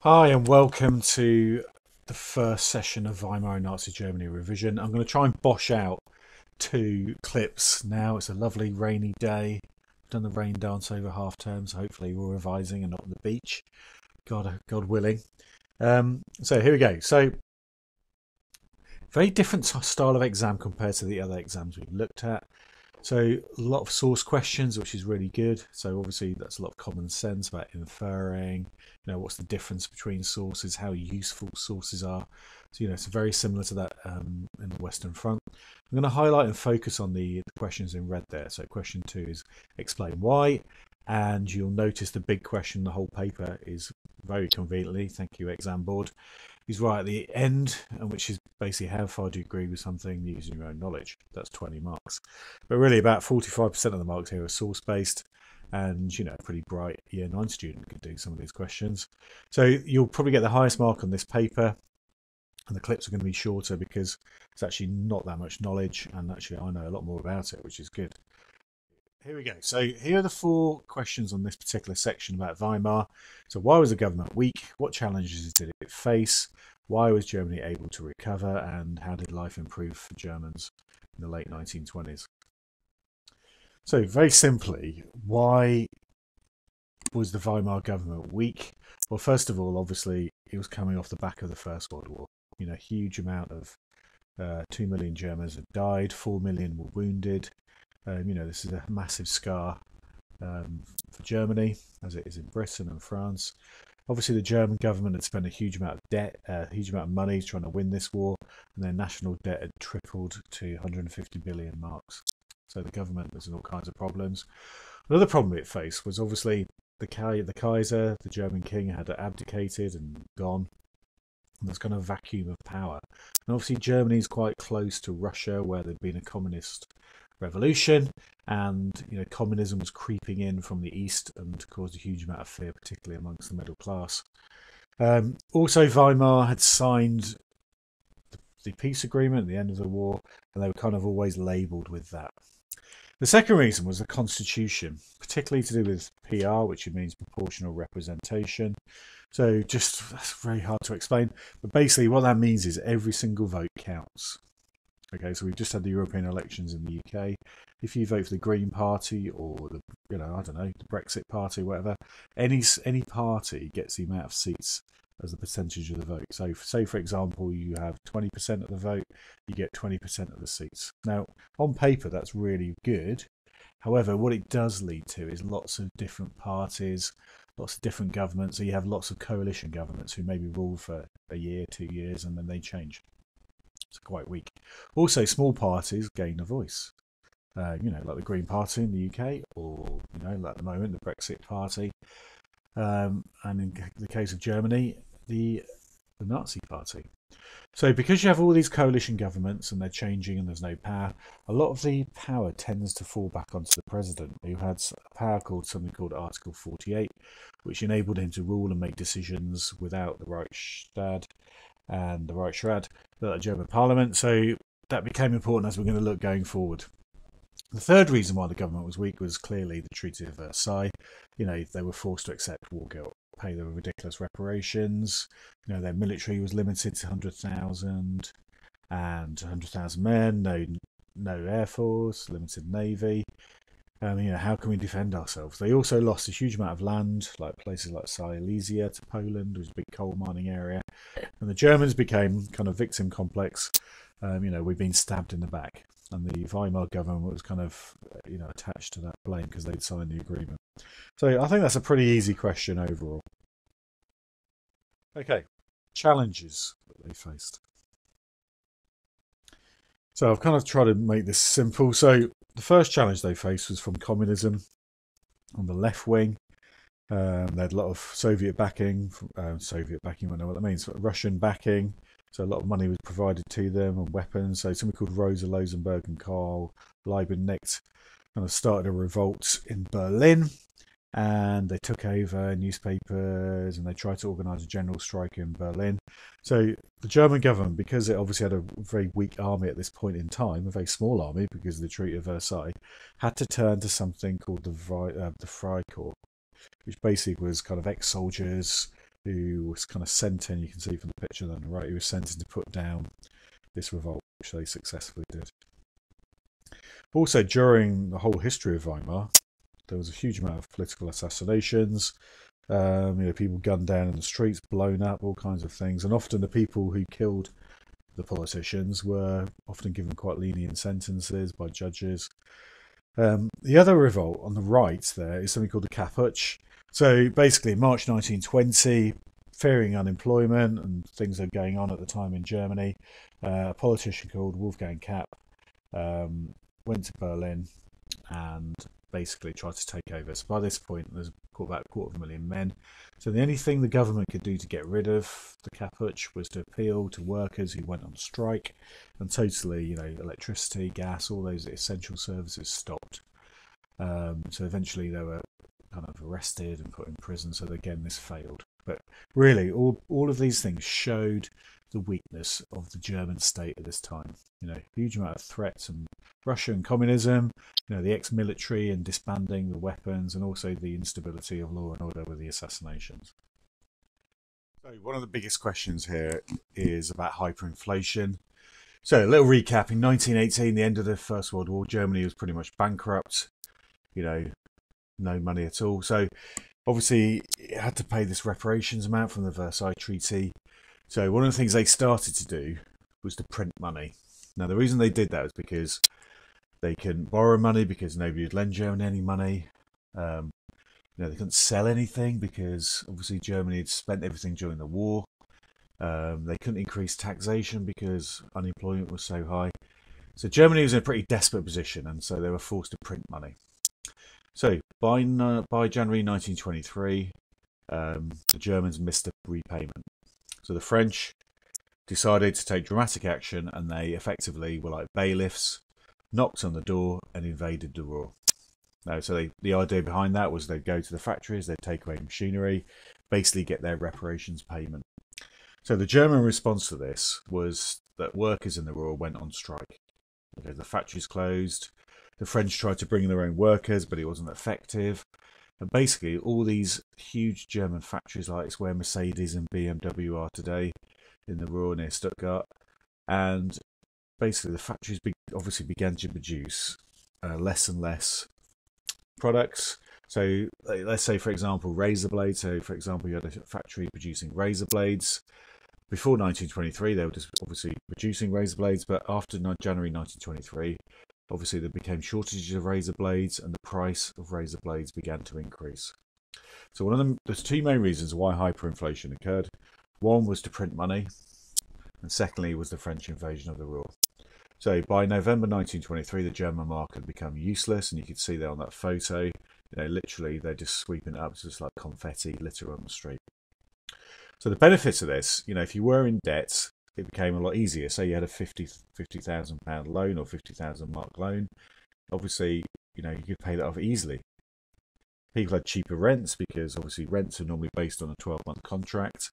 Hi, and welcome to the first session of Weimar Nazi Germany revision. I'm going to try and bosh out two clips now. It's a lovely rainy day. I've done the rain dance over half term, so hopefully we're revising and not on the beach. God willing. So here we go. So very different style of exam compared to the other exams we've looked at. So a lot of source questions, which is really good. So obviously that's a lot of common sense about inferring, what's the difference between sources, how useful sources are. So, it's very similar to that in the Western Front. I'm going to highlight and focus on the questions in red there. So question 2 is explain why. And you'll notice the big question, the whole paper is very conveniently, thank you exam board, is right at the end, and which is basically how far do you agree with something using your own knowledge. That's 20 marks. But really about 45% of the marks here are source based, and a pretty bright year 9 student could do some of these questions. So you'll probably get the highest mark on this paper, and the clips are going to be shorter because it's actually not that much knowledge, and actually I know a lot more about it, which is good. Here we go. So here are the 4 questions on this particular section about Weimar. So why was the government weak? What challenges did it face? Why was Germany able to recover? And how did life improve for Germans in the late 1920s? So very simply, why was the Weimar government weak? Well, first of all, obviously, it was coming off the back of the First World War. Huge amount of 2 million Germans had died, 4 million were wounded. This is a massive scar for Germany, as it is in Britain and France. Obviously, the German government had spent a huge amount of debt, a huge amount of money trying to win this war, and their national debt had tripled to 150 billion marks. So the government was in all kinds of problems. Another problem it faced was obviously the Kaiser, the German king, had abdicated and gone. And there's kind of a vacuum of power. And obviously Germany is quite close to Russia, where there'd been a communist revolution, and communism was creeping in from the east and caused a huge amount of fear, particularly amongst the middle class. Also, Weimar had signed the peace agreement at the end of the war, and they were kind of always labelled with that. The second reason was the constitution, particularly to do with PR, which means proportional representation. So that's very hard to explain, but basically what that means is every single vote counts. Okay, so we've just had the European elections in the UK. If you vote for the Green Party or I don't know, the Brexit Party, whatever, any party gets the amount of seats as the percentage of the vote. So, say for example, you have 20% of the vote, you get 20% of the seats. Now, on paper, that's really good. However, what it does lead to is lots of different parties, lots of different governments. So you have lots of coalition governments who maybe rule for a year, 2 years, and then they change. It's quite weak. Also, small parties gain a voice. Like the Green Party in the UK, or like at the moment the Brexit Party, and in the case of Germany, the Nazi Party. So because you have all these coalition governments and they're changing and there's no power, a lot of the power tends to fall back onto the president, who had a power called something called Article 48, which enabled him to rule and make decisions without the Reichstag and the Reichsrat, the German parliament. So that became important as we're going to look going forward. The third reason why the government was weak was clearly the Treaty of Versailles. They were forced to accept war guilt, pay the ridiculous reparations. Their military was limited to 100,000 and 100,000 men. No air force, limited navy. How can we defend ourselves? They also lost a huge amount of land, like places like Silesia to Poland, which was a big coal mining area. And the Germans became kind of victim complex. We've been stabbed in the back. And the Weimar government was kind of, attached to that blame because they'd signed the agreement. So I think that's a pretty easy question overall. Okay, challenges that they faced. So I've kind of tried to make this simple. So the first challenge they faced was from communism on the left wing. They had a lot of Soviet backing. Soviet backing, I know what that means. Russian backing. So a lot of money was provided to them and weapons. So somebody called Rosa Luxemburg and Karl Liebknecht kind of started a revolt in Berlin, and they took over newspapers and they tried to organise a general strike in Berlin. So the German government, because it obviously had a very weak army at this point in time, a very small army because of the Treaty of Versailles, had to turn to something called the Freikorps, which basically was kind of ex-soldiers who was kind of sent in, you can see from the picture on the right, he was sent in to put down this revolt, which they successfully did. Also, during the whole history of Weimar, there was a huge amount of political assassinations, people gunned down in the streets, blown up, all kinds of things. And often the people who killed the politicians were often given quite lenient sentences by judges. The other revolt on the right there is something called the Kapputsch. So basically, in March 1920, fearing unemployment and things that are going on at the time in Germany, a politician called Wolfgang Kapp went to Berlin and basically tried to take over. So by this point, there's about 250,000 men. So the only thing the government could do to get rid of the Kapputsch was to appeal to workers who went on strike, and totally, electricity, gas, all those essential services stopped. So eventually they were kind of arrested and put in prison. So again, this failed. But really, all of these things showed the weakness of the German state at this time. Huge amount of threats and Russia and communism, the ex-military and disbanding the weapons, and also the instability of law and order with the assassinations. So one of the biggest questions here is about hyperinflation. So a little recap. In 1918, the end of the First World War, Germany was pretty much bankrupt, no money at all. So obviously it had to pay this reparations amount from the Versailles Treaty. So one of the things they started to do was to print money. Now the reason they did that was because they couldn't borrow money because nobody would lend Germany any money. They couldn't sell anything because obviously Germany had spent everything during the war. They couldn't increase taxation because unemployment was so high. So Germany was in a pretty desperate position, and so they were forced to print money. So by January 1923, the Germans missed a repayment. So the French decided to take dramatic action, and they effectively were like bailiffs, knocked on the door and invaded the Ruhr. Now, so the idea behind that was they'd go to the factories, they'd take away machinery, basically get their reparations payment. So the German response to this was that workers in the Ruhr went on strike. The factories closed. The French tried to bring in their own workers, but it wasn't effective. And basically, all these huge German factories, like it's where Mercedes and BMW are today, in the Ruhr near Stuttgart, and basically the factories obviously began to produce less and less products. So let's say, for example, razor blades. So for example, you had a factory producing razor blades. Before 1923, they were just obviously producing razor blades, but after January 1923, obviously there became shortages of razor blades, and the price of razor blades began to increase. So there's two main reasons why hyperinflation occurred. One was to print money, and secondly was the French invasion of the Ruhr. So by November 1923, the German mark had become useless, and you can see there on that photo, literally they're just sweeping it up, just like confetti litter on the street. So the benefits of this, if you were in debt, it became a lot easier. Say you had a £50,000 loan or 50,000 mark loan, obviously, you could pay that off easily. People had cheaper rents because obviously rents are normally based on a 12-month contract.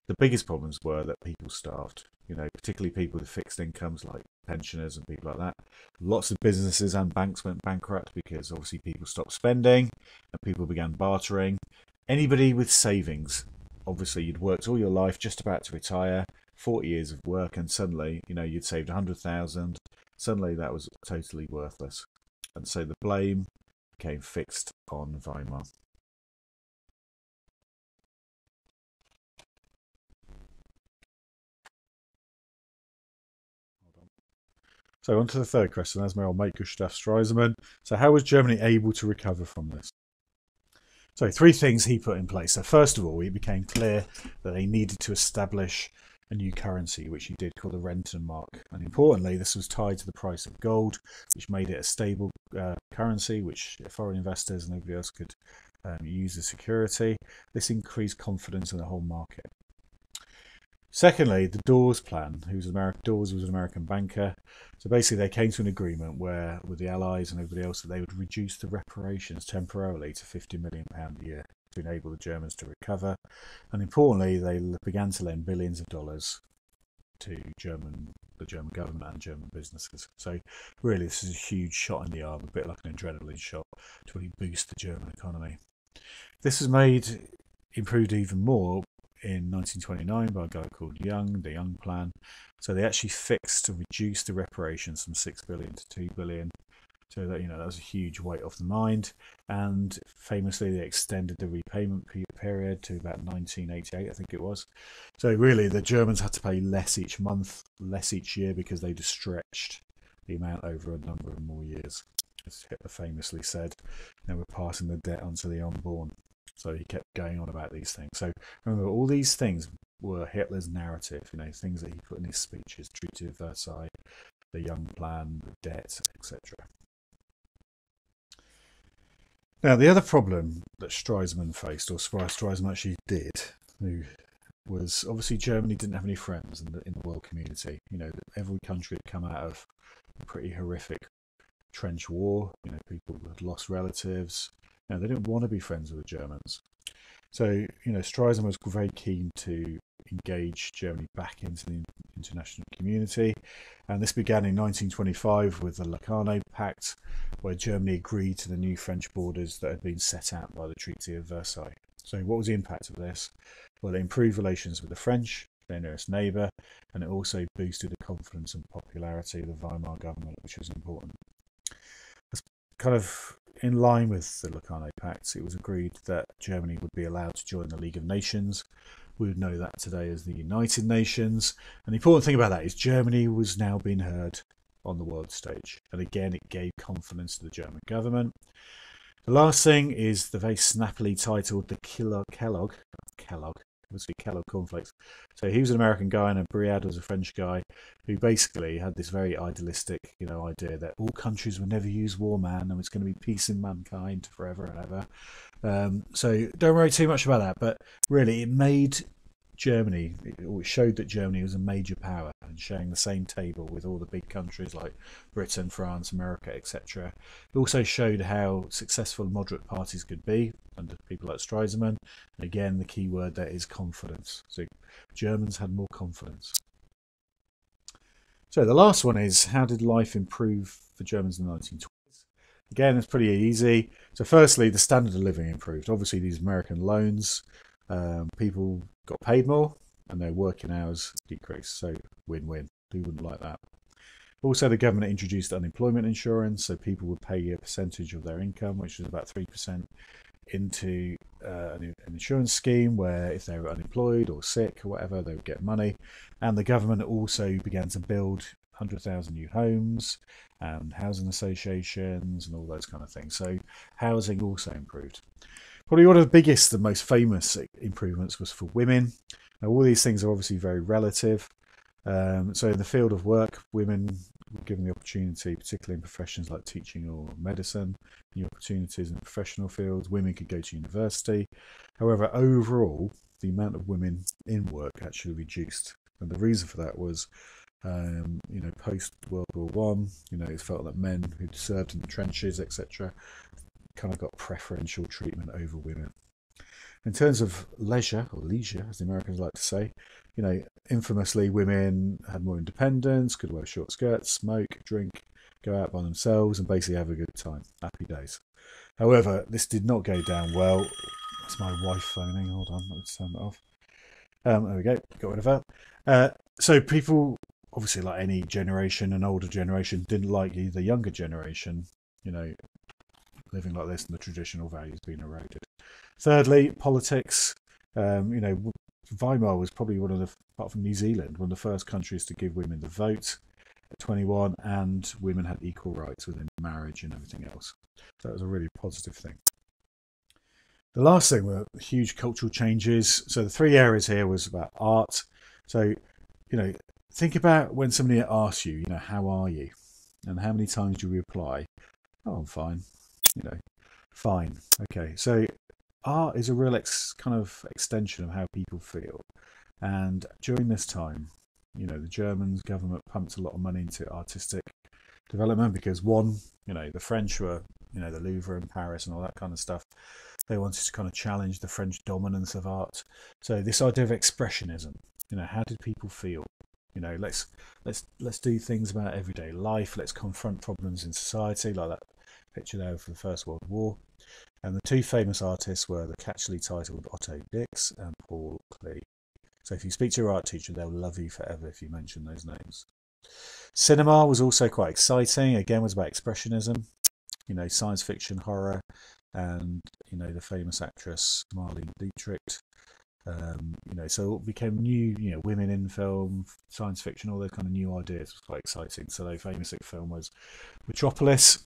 The biggest problems were that people starved, particularly people with fixed incomes like pensioners and people like that. Lots of businesses and banks went bankrupt because obviously people stopped spending and people began bartering. Anybody with savings, obviously you'd worked all your life just about to retire, 40 years of work, and suddenly, you'd saved 100,000. Suddenly that was totally worthless. And so the blame became fixed on Weimar. So on to the third question, as Meryl Mate Gustav Stresemann. So how was Germany able to recover from this? So three things he put in place. So first of all, it became clear that they needed to establish a new currency, which he did call the Rentenmark. And importantly, this was tied to the price of gold, which made it a stable currency, which foreign investors and everybody else could use as security. This increased confidence in the whole market. Secondly, the Dawes plan. Dawes was an American banker. So basically they came to an agreement with the Allies and everybody else, that they would reduce the reparations temporarily to £50 million a year to enable the Germans to recover. And importantly, they began to lend billions of dollars to the German government and German businesses. So really this is a huge shot in the arm, a bit like an adrenaline shot to really boost the German economy. This has improved even more in 1929 by a guy called Young, the Young Plan. So they actually fixed to reduce the reparations from 6 billion to 2 billion. So that, that was a huge weight off the mind. And famously, they extended the repayment period to about 1988, I think it was. So really, the Germans had to pay less each month, less each year, because they just stretched the amount over a number of more years. As Hitler famously said, we're passing the debt onto the unborn. So he kept going on about these things. So remember, all these things were Hitler's narrative, things that he put in his speeches: Treaty of Versailles, the Young Plan, the debt, etc. Now, the other problem that Stresemann faced, or Stresemann actually did, was obviously Germany didn't have any friends in the world community. Every country had come out of a pretty horrific trench war. People had lost relatives. They didn't want to be friends with the Germans. So, Stresemann was very keen to engage Germany back into the international community. And this began in 1925 with the Locarno Pact, where Germany agreed to the new French borders that had been set out by the Treaty of Versailles. So what was the impact of this? Well, it improved relations with the French, their nearest neighbour, and it also boosted the confidence and popularity of the Weimar government, which was important. As kind of in line with the Locarno Pact, it was agreed that Germany would be allowed to join the League of Nations. We would know that today as the United Nations. And the important thing about that is Germany was now being heard on the world stage. And again, it gave confidence to the German government. The last thing is the very snappily titled the Kellogg, obviously Kellogg cornflakes. So he was an American guy, and Briand was a French guy who basically had this very idealistic, idea that all countries would never use war, man, and it's going to be peace in mankind forever and ever. So don't worry too much about that. But really, it made Germany, it showed that Germany was a major power and sharing the same table with all the big countries like Britain, France, America, etc. It also showed how successful moderate parties could be under people like Stresemann. And again, the key word there is confidence. So Germans had more confidence. So the last one is, how did life improve for Germans in the 1920s? Again, it's pretty easy. So firstly, the standard of living improved. Obviously, these American loans, people got paid more and their working hours decreased. So win-win. Who wouldn't like that? Also, the government introduced unemployment insurance, so people would pay a percentage of their income, which was about 3%, into an insurance scheme where if they were unemployed or sick or whatever, they would get money. And the government also began to build 100,000 new homes and housing associations and all those kind of things. So housing also improved. Probably one of the biggest and most famous improvements was for women. Now, all these things are obviously very relative. So in the field of work, women were given the opportunity, particularly in professions like teaching or medicine, new opportunities in professional fields. Women could go to university. However, overall, the amount of women in work actually reduced. And the reason for that was, post World War One, it felt that men who'd served in the trenches, etc., kind of got preferential treatment over women. In terms of leisure, or leisure, as the Americans like to say, infamously, women had more independence, could wear short skirts, smoke, drink, go out by themselves, and basically have a good time. Happy days. However, this did not go down well. That's my wife phoning. Hold on, let's turn that off. There we go. Got rid of that. So people, obviously, like any generation, an older generation, didn't like the younger generation, living like this and the traditional values being eroded. Thirdly, politics. Weimar was probably apart from New Zealand, one of the first countries to give women the vote at 21, and women had equal rights within marriage and everything else. So that was a really positive thing. The last thing were huge cultural changes. So the three areas here was about art. So, think about when somebody asks you, how are you? And how many times do you reply, oh, I'm fine. Fine. Okay. So art is a real kind of extension of how people feel. And during this time, the German government pumped a lot of money into artistic development because the French were, the Louvre in Paris and all that kind of stuff. They wanted to kind of challenge the French dominance of art. So this idea of expressionism, how did people feel? Let's do things about everyday life. Let's confront problems in society, like that picture there for the First World War. And the two famous artists were the catchily titled Otto Dix and Paul Klee. So if you speak to your art teacher, they'll love you forever if you mention those names. Cinema was also quite exciting. Again, was about expressionism, science fiction, horror, and the famous actress Marlene Dietrich. So it became new, women in film, science fiction, all those kind of new ideas. It was quite exciting. So the famous film was Metropolis.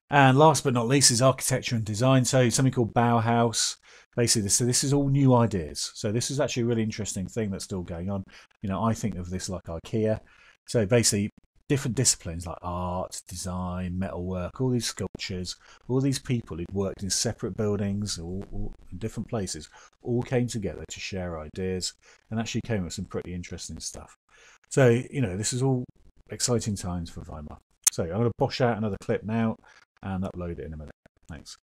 And last but not least is architecture and design. So something called Bauhaus. Basically, so this is all new ideas. So this is actually a really interesting thing that's still going on. I think of this like IKEA. So basically, different disciplines like art, design, metalwork, all these sculptures, all these people who'd worked in separate buildings or in different places, all came together to share ideas and actually came up with some pretty interesting stuff. So, this is all exciting times for Weimar. So I'm going to bosh out another clip now and upload it in a minute. Thanks.